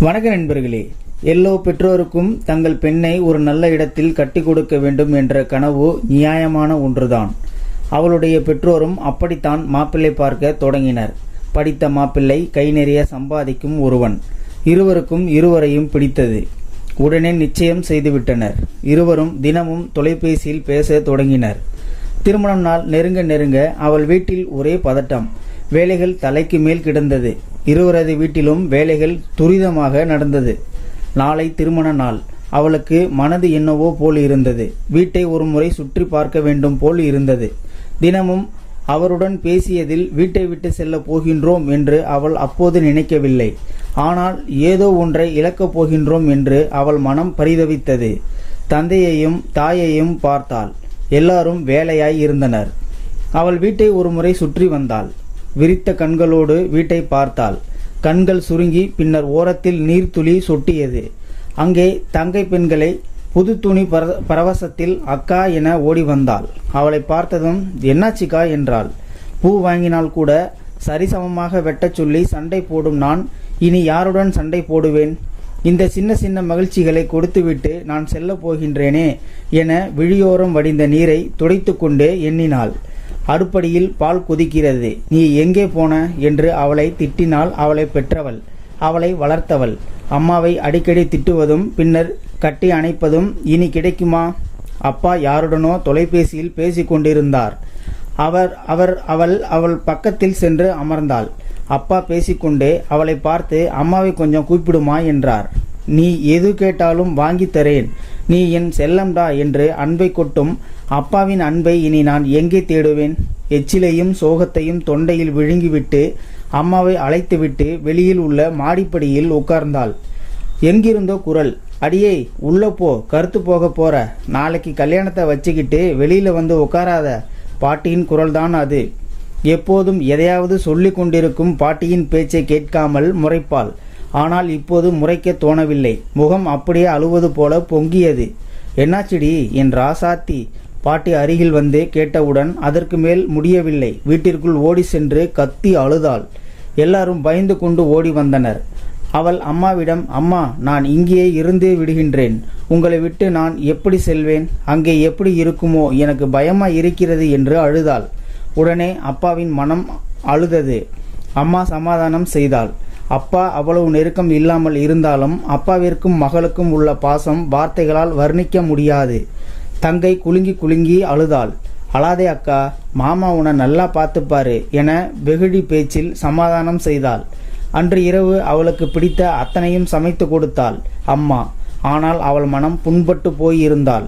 வணக்க நண்பர்களே, எல்லோ பெற்றோருக்கும் தங்கள் பெண்ணை ஒரு நல்ல இடத்தில் கட்டி கொடுக்க வேண்டும் என்ற கனவு நியாயமான ஒன்றுதான். அவளுடைய பெற்றோரும் அப்படித்தான் மாப்பிள்ளை பார்க்க தொடங்கினர். படித்த மாப்பிள்ளை, கை நிறைய சம்பாதிக்கும் ஒருவன். இருவருக்கும் இருவரையும் பிடித்தது. உடனே நிச்சயம் செய்துவிட்டனர். இருவரும் தினமும் தொலைபேசியில் பேச தொடங்கினர். திருமணம் நாள் நெருங்க நெருங்க அவள் வீட்டில் ஒரே பதட்டம். வேலைகள் தலைக்கு மேல் கிடந்தது. இருவரது வீட்டிலும் வேலைகள் துரிதமாக நடந்தது. நாளை திருமண நாள். அவளுக்கு மனது என்னவோ போல் இருந்தது. வீட்டை ஒரு முறை சுற்றி பார்க்க வேண்டும் போல் இருந்தது. தினமும் அவருடன் பேசியதில் வீட்டை விட்டு செல்ல போகின்றோம் என்று அவள் அப்போது நினைக்கவில்லை. ஆனால் ஏதோ ஒன்றை இழக்கப் போகின்றோம் என்று அவள் மனம் பரிதவித்தது. தந்தையையும் தாயையும் பார்த்தாள். எல்லாரும் வேலையாய் இருந்தனர். அவள் வீட்டை ஒரு முறை சுற்றி வந்தாள். விரித்த கண்களோடு வீட்டை பார்த்தாள். கண்கள் சுருங்கி பின்னர் ஓரத்தில் நீர்த்துளி சொட்டியது. அங்கே தங்கை பெண்களை புது துணி பரவசத்தில் அக்கா என ஓடி வந்தாள். அவளை பார்த்ததும் என்னாச்சிக்கா என்றாள். பூ வாங்கினால் கூட சரிசமமாக வெட்டச் சொல்லி சண்டை போடும் நான் இனி யாருடன் சண்டை போடுவேன்? இந்த சின்ன சின்ன மகிழ்ச்சிகளை கொடுத்துவிட்டு நான் செல்ல போகின்றேனே என விழியோரம் வடிந்த நீரை துடைத்து கொண்டே எண்ணினாள். அடுப்படியில் பால் கொதிக்கிறது. நீ எங்கே போன என்று அவளை திட்டினாள். அவளை பெற்றவள், அவளை வளர்த்தவள். அம்மாவை அடிக்கடி திட்டுவதும் பின்னர் கட்டி அணைப்பதும் இனி கிடைக்குமா? அப்பா யாருடனோ தொலைபேசியில் பேசிக் கொண்டிருந்தார். அவள் பக்கத்தில் சென்று அமர்ந்தாள். அப்பா பேசிக்கொண்டே அவளை பார்த்து, அம்மாவை கொஞ்சம் கூப்பிடுமா என்றார். நீ எது கேட்டாலும் வாங்கி தரேன், நீ என் செல்லம்டா என்று அன்பை கொட்டும் அப்பாவின் அன்பை இனி நான் எங்கே தேடுவேன்? எச்சிலையும் சோகத்தையும் தொண்டையில் விழுங்கிவிட்டு அம்மாவை அழைத்துவிட்டு வெளியில் உள்ள மாடிப்படியில் உட்கார்ந்தாள். எங்கிருந்தோ குரல், அடியே உள்ள போ, கருத்து போக போற, நாளைக்கு கல்யாணத்தை வச்சுக்கிட்டு வெளியில வந்து உட்காராத. பாட்டியின் குரல்தான் அது. எப்போதும் எதையாவது சொல்லி கொண்டிருக்கும் பாட்டியின் பேச்சை கேட்காமல் முறைப்பாள். ஆனால் இப்போது முறைக்க தோணவில்லை. முகம் அப்படியே அழுவது போல பொங்கியது. என்னாச்சிடி என் ராசாத்தி? பாட்டி அருகில் வந்து கேட்டவுடன் அதற்கு மேல் முடியவில்லை. வீட்டிற்குள் ஓடி சென்று கத்தி அழுதாள். எல்லாரும் பயந்து கொண்டு ஓடி வந்தனர். அவள் அம்மாவிடம், அம்மா நான் இங்கேயே இருந்தே விடுகின்றேன், உங்களை விட்டு நான் எப்படி செல்வேன்? அங்கே எப்படி இருக்குமோ, எனக்கு பயமா இருக்கிறது என்று அழுதாள். உடனே அப்பாவின் மனம் அழுதது. அம்மா சமாதானம் செய்தாள். அப்பா அவ்வளவு நெருக்கம் இல்லாமல் இருந்தாலும் அப்பாவிற்கும் மகளுக்கும் உள்ள பாசம் வார்த்தைகளால் வர்ணிக்க முடியாது. தங்கை குலுங்கி குலுங்கி அழுதாள். அழாதே அக்கா, மாமா உன்னை நல்லா பார்த்துப்பாரு என வெகுழி பேச்சில் சமாதானம் செய்தாள். அன்று இரவு அவளுக்கு பிடித்த அத்தனையும் சமைத்து கொடுத்தாள் அம்மா. ஆனால் அவள் மனம் புண்பட்டு போயிருந்தாள்.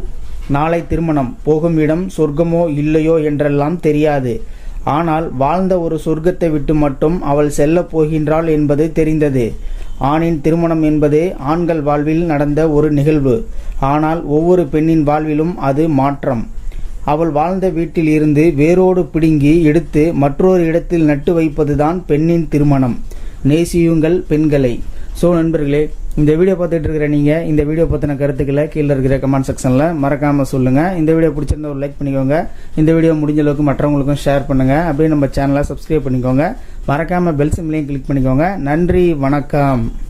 நாளை திருமணம். போகும் இடம் சொர்க்கமோ இல்லையோ என்றெல்லாம் தெரியாது. ஆனால் வாழ்ந்த ஒரு சொர்க்கத்தை விட்டு மட்டும் அவள் செல்ல போகின்றாள் என்பது தெரிந்தது. ஆணின் திருமணம் என்பது ஆண்கள் வாழ்வில் நடந்த ஒரு நிகழ்வு. ஆனால் ஒவ்வொரு பெண்ணின் வாழ்விலும் அது மாற்றம். அவள் வாழ்ந்த வீட்டில் இருந்து வேரோடு பிடுங்கி எடுத்து மற்றொரு இடத்தில் நட்டு வைப்பதுதான் பெண்ணின் திருமணம். நேசியுங்கள் பெண்களை. ஸோ நண்பர்களே, இந்த வீடியோ பார்த்துட்டு இருக்கிற நீங்கள் இந்த வீடியோ பற்றின கருத்துக்களை கீழே இருக்கிற கமெண்ட் செக்ஷனில் மறக்காமல் சொல்லுங்கள். இந்த வீடியோ பிடிச்சிருந்தா ஒரு லைக் பண்ணிக்கோங்க. இந்த வீடியோ முடிஞ்ச அளவுக்கு மற்றவங்களுக்கும் ஷேர் பண்ணுங்கள். அப்படியே நம்ம சேனலை சப்ஸ்கிரைப் பண்ணிக்கோங்க. மறக்காமல் பெல் சிம்லையும் கிளிக் பண்ணிக்கோங்க. நன்றி, வணக்கம்.